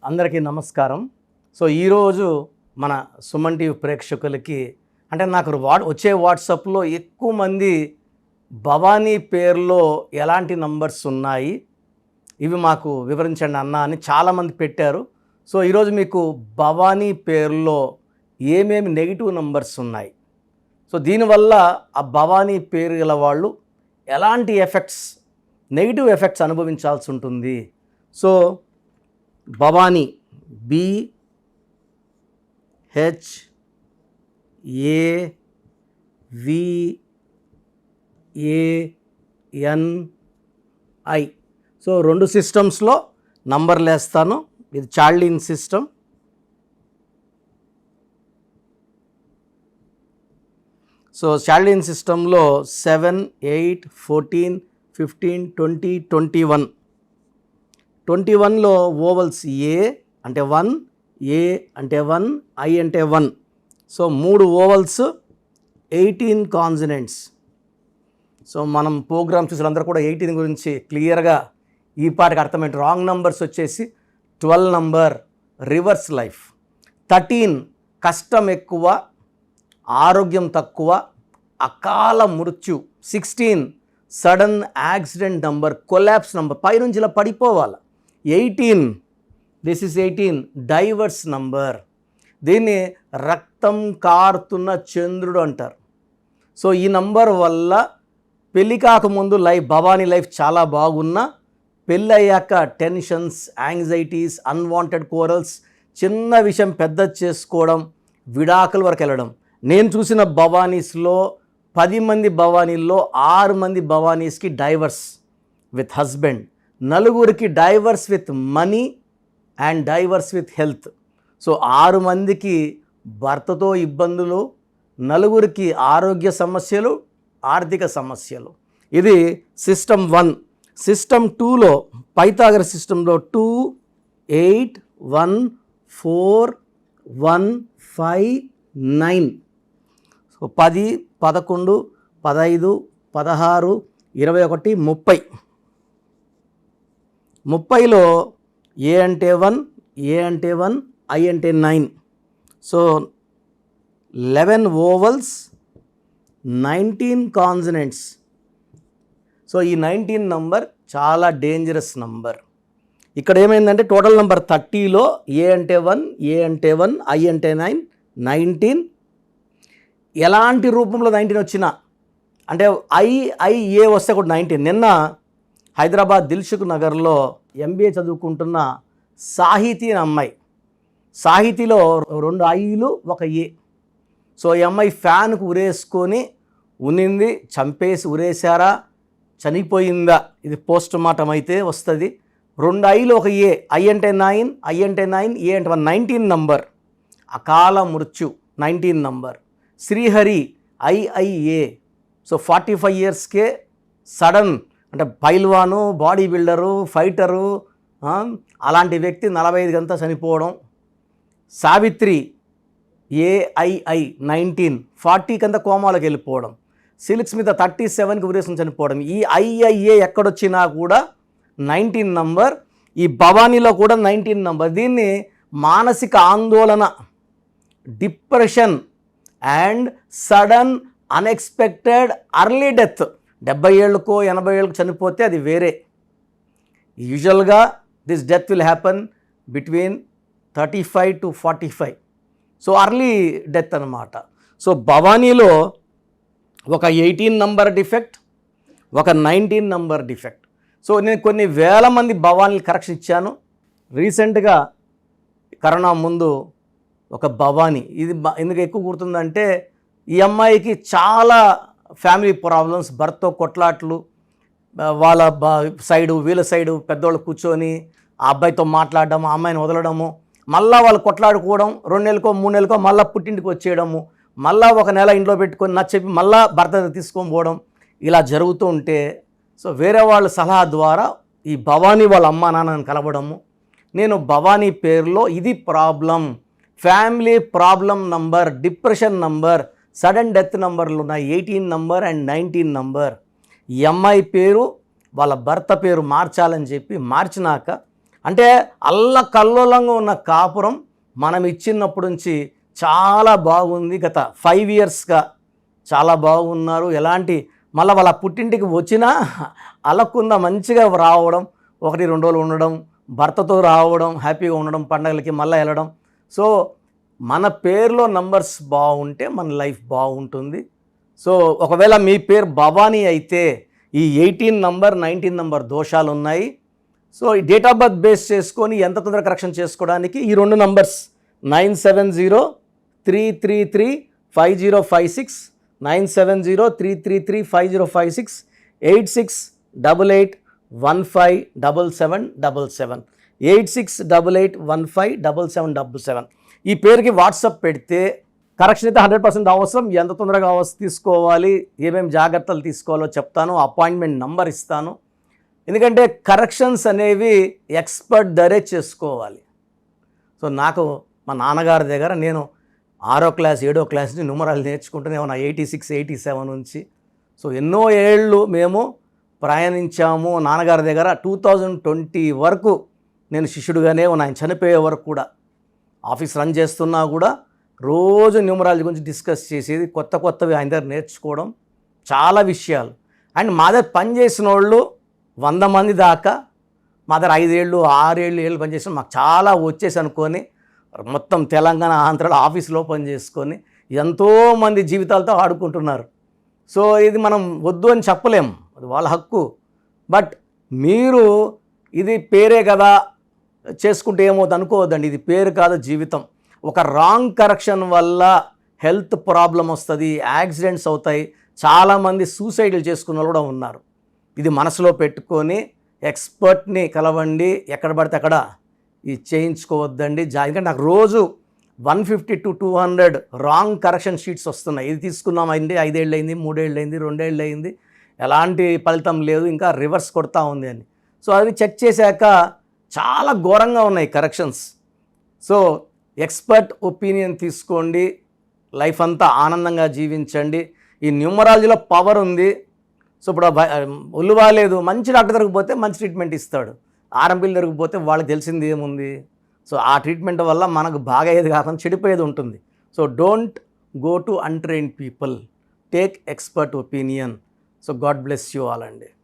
అందరికీ నమస్కారం. సో ఈరోజు మన సుమన్ టీవీ ప్రేక్షకులకి అంటే నాకు వచ్చే వాట్సాప్లో ఎక్కువ మంది భవానీ పేరులో ఎలాంటి నంబర్స్ ఉన్నాయి ఇవి మాకు వివరించండి అన్న అని చాలామంది పెట్టారు. సో ఈరోజు మీకు భవానీ పేరులో ఏమేమి నెగిటివ్ నంబర్స్ ఉన్నాయి, సో దీనివల్ల ఆ భవానీ పేరు గల వాళ్ళు ఎలాంటి నెగిటివ్ ఎఫెక్ట్స్ అనుభవించాల్సి ఉంటుంది. So Bhavani BHAVANI. సో రెండు సిస్టమ్స్లో నంబర్లు వేస్తాను. ఇది చార్లిన్ సిస్టమ్. సో చార్లిన్ సిస్టంలో 7, 8, 14, 15, 20, 21. 21లో ఓవల్స్ ఏ అంటే 1, ఏ అంటే 1, ఐ అంటే 1. So 3 ovals, 18 consonants. సో మనం ప్రోగ్రామ్ చూసినందరూ కూడా 18 గురించి క్లియర్గా ఈ పాటికి అర్థమైంది. రాంగ్ నంబర్స్ వచ్చేసి 12 నంబర్ రివర్స్ లైఫ్, 13 కష్టం ఎక్కువ ఆరోగ్యం తక్కువ అకాల మృత్యు, 16 sudden accident number collapse number పైనుంచి ఇలా పడిపోవాలి, 18 దిస్ ఇస్ 18 డైవర్స్ నంబర్. దీన్ని రక్తం కారుతున్న చంద్రుడు అంటారు. సో ఈ నంబర్ వల్ల పెళ్ళి కాకముందు భవానీ లైఫ్ చాలా బాగున్నా పెళ్ళయ్యాక టెన్షన్స్, యాంగ్జైటీస్, అన్వాంటెడ్ కోరల్స్, చిన్న విషయం పెద్ద చేసుకోవడం, విడాకుల వరకు వెళ్ళడం. నేను చూసిన భవానీస్లో 10 మంది భవానీల్లో 6 మంది భవానీస్కి divorce with husband, 4 divorce with money and divorce with health. So 6 మందికి భర్తతో ఇబ్బందులు, 4 ఆరోగ్య సమస్యలు, ఆర్థిక సమస్యలు. ఇది సిస్టమ్ 1. సిస్టమ్ 2లో పైథాగరస్ సిస్టంలో 2, 8, 1, 4, 1, 5, 9. సో 10, 11, 15, 16, 21, 30. 30లో ఏ అంటే 1, ఏ అంటే 1, ఐ అంటే 9. So 11 ovals, 19 consonants. సో ఈ 19 నంబర్ చాలా డేంజరస్ నంబర్. ఇక్కడ ఏమైందంటే టోటల్ నంబర్ 30లో ఏ అంటే 1, ఏ అంటే 1, ఐ అంటే 9, 19. ఎలాంటి రూపంలో 19 వచ్చినా అంటే ఏ వస్తే కూడా 19. నిన్న హైదరాబాద్ దిల్సుఖ్ నగర్లో MBA చదువుకుంటున్న సాహితీ అనే అమ్మాయి, సాహితీలో 2 ఐలు 1 ఏ. సో ఈ అమ్మాయి ఫ్యాన్కు ఉరేసుకొని ఉనింది, చంపేసి ఉరేశారా, చనిపోయిందా, ఇది పోస్ట్ మార్టం అయితే వస్తుంది. 2 ఐలు 1 ఏ, ఐ అంటే 9, ఐ అంటే 9, ఏ అంటే 1, 19 నంబర్. అకాల మృత్యు 19 నంబర్. శ్రీహరి IIA. సో 45 ఇయర్స్కే సడన్ అంటే పైల్వాను, బాడీ బిల్డరు, ఫైటరు, అలాంటి వ్యక్తి 45 గంట చనిపోవడం. సావిత్రి AII 19, 40 కంత కోమాలకు వెళ్ళిపోవడం. సిల్క్ మీద 37కి ఉరేసుకుని చనిపోవడం. ఈ IIA ఎక్కడొచ్చినా కూడా 19 నంబర్. ఈ భవానీలో కూడా 19 నంబర్. దీన్ని మానసిక ఆందోళన, depression and sudden unexpected early death. 70 ఏళ్ళకో 80 ఏళ్ళకు చనిపోతే అది వేరే. యూజువల్గా this death will happen between 35 to 45. So early death అన్నమాట. సో భవానీలో ఒక 18 నంబర్ డిఫెక్ట్, ఒక 19 నంబర్ డిఫెక్ట్. సో నేను కొన్ని వేల మంది భవానీలు కరెక్షన్ ఇచ్చాను. రీసెంట్గా కరోనా ముందు ఒక భవానీ, ఇది ఎందుకు ఎక్కువ గుర్తుందంటే ఈ అమ్మాయికి చాలా ఫ్యామిలీ ప్రాబ్లమ్స్, భర్తతో కొట్లాట్లు, వాళ్ళ సైడు వీళ్ళ సైడు పెద్దవాళ్ళు కూర్చొని ఆ అబ్బాయితో మాట్లాడడం, ఆ అమ్మాయిని వదలడము, మళ్ళీ వాళ్ళు కొట్లాడుకోవడం, 2 నెలలకో 3 నెలలకో మళ్ళీ పుట్టింటికి వచ్చేయడము, మళ్ళీ 1 నెల ఇంట్లో పెట్టుకొని నచ్చెప్పి మళ్ళీ భర్త తీసుకొని పోవడం, ఇలా జరుగుతూ ఉంటే సో వేరే వాళ్ళ సలహా ద్వారా ఈ భవానీ వాళ్ళ అమ్మా నాన్నని కలవడము. నేను భవానీ పేరులో ఇది problem, family problem number, depression number, sudden death నంబర్లు ఉన్నాయి, 18 నంబర్ అండ్ 19 నంబర్. ఈ అమ్మాయి పేరు వాళ్ళ భర్త పేరు మార్చాలని చెప్పి మార్చినాక అంటే అల్లకల్లోలంగా ఉన్న కాపురం మనం ఇచ్చినప్పటి నుంచి చాలా బాగుంది. గత 5 ఇయర్స్గా చాలా బాగున్నారు. ఎలాంటి మళ్ళీ వాళ్ళ పుట్టింటికి వచ్చినా అలకుండా మంచిగా రావడం, 1-2 రోజులు ఉండడం, భర్తతో రావడం, హ్యాపీగా ఉండడం, పండగలకి మళ్ళీ వెళ్ళడం. సో మన పేరులో నంబర్స్ బాగుంటే మన లైఫ్ బాగుంటుంది. సో ఒకవేళ మీ పేరు భవానీ అయితే ఈ 18 నంబర్ 19 నంబర్ దోషాలు ఉన్నాయి. సో ఈ డేట్ ఆఫ్ బర్త్ బేస్ చేసుకొని ఎంత తొందరగా కరెక్షన్ చేసుకోవడానికి ఈ 2 నంబర్స్ 9703335056, 9703335056, 8688157777, 8688157777. ఈ పేరుకి వాట్సాప్ పెడితే కరెక్షన్ అయితే 100% అవసరం. ఎంత తొందరగా తీసుకోవాలి, ఏమేమి జాగ్రత్తలు తీసుకోవాలో చెప్తాను, అపాయింట్మెంట్ నంబర్ ఇస్తాను. ఎందుకంటే కరెక్షన్స్ అనేవి ఎక్స్పర్ట్ ధరే చేసుకోవాలి. సో నాకు మా నాన్నగారి దగ్గర నేను 6వ క్లాస్ 7వ క్లాస్ నుంచి న్యూమరాలు నేర్చుకుంటూనే ఉన్నా, 86 87 నుంచి. సో ఎన్నో ఏళ్ళు మేము ప్రయాణించాము నాన్నగారి దగ్గర. 2020 వరకు నేను శిష్యుడుగానే ఉన్నా, ఆయన చనిపోయే వరకు కూడా. ఆఫీస్ రన్ చేస్తున్నా కూడా రోజు న్యూమరాలజీ గురించి డిస్కస్ చేసేది, కొత్తవి ఆయన దగ్గర నేర్చుకోవడం, చాలా విషయాలు. అండ్ మా దగ్గర పనిచేసిన వాళ్ళు 100 మంది దాకా మా దగ్గర 5 ఏళ్ళు 6 ఏళ్ళు పనిచేసిన మాకు చాలా వచ్చేసి అనుకొని మొత్తం తెలంగాణ ఆంధ్రాలో ఆఫీస్లో పనిచేసుకొని ఎంతోమంది జీవితాలతో ఆడుకుంటున్నారు. సో ఇది మనం వద్దు అని చెప్పలేము, అది వాళ్ళ హక్కు. బట్ మీరు ఇది పేరే కదా చేసుకుంటే ఏమవుతుంది అనుకోవద్దండి. ఇది పేరు కాదు, జీవితం. ఒక రాంగ్ కరెక్షన్ వల్ల హెల్త్ ప్రాబ్లం వస్తుంది, యాక్సిడెంట్స్ అవుతాయి, చాలామంది సూసైడ్లు చేసుకున్న వాళ్ళు కూడా ఉన్నారు. ఇది మనసులో పెట్టుకొని ఎక్స్పర్ట్ని కలవండి. ఎక్కడ పడితే అక్కడ ఇది చేయించుకోవద్దండి. ఎందుకంటే నాకు రోజు 150 to 200 రాంగ్ కరెక్షన్ షీట్స్ వస్తున్నాయి. ఇది తీసుకున్నామండి, 5 ఏళ్ళు అయింది, 3 ఏళ్ళు అయింది, 2 ఏళ్ళు అయింది, ఎలాంటి ఫలితం లేదు, ఇంకా రివర్స్ కొడతా ఉంది అని. సో అవి చెక్ చేశాక చాలా ఘోరంగా ఉన్నాయి కరెక్షన్స్. సో ఎక్స్పర్ట్ ఒపీనియన్ తీసుకోండి, లైఫ్ అంతా ఆనందంగా జీవించండి. ఈ న్యూమరాలజీలో పవర్ ఉంది. సో ఇప్పుడు ఒళ్ళు బాగాలేదు, మంచి డాక్టర్ దగ్గరికి పోతే మంచి ట్రీట్మెంట్ ఇస్తాడు. ఆర్ఎంపీల దగ్గరికి పోతే వాళ్ళకి తెలిసింది ఏముంది. సో ఆ ట్రీట్మెంట్ వల్ల మనకు బాగా అయ్యేది కాకుండా చెడిపోయేది ఉంటుంది. So don't go to untrained people, take expert opinion. So God bless you all అండి.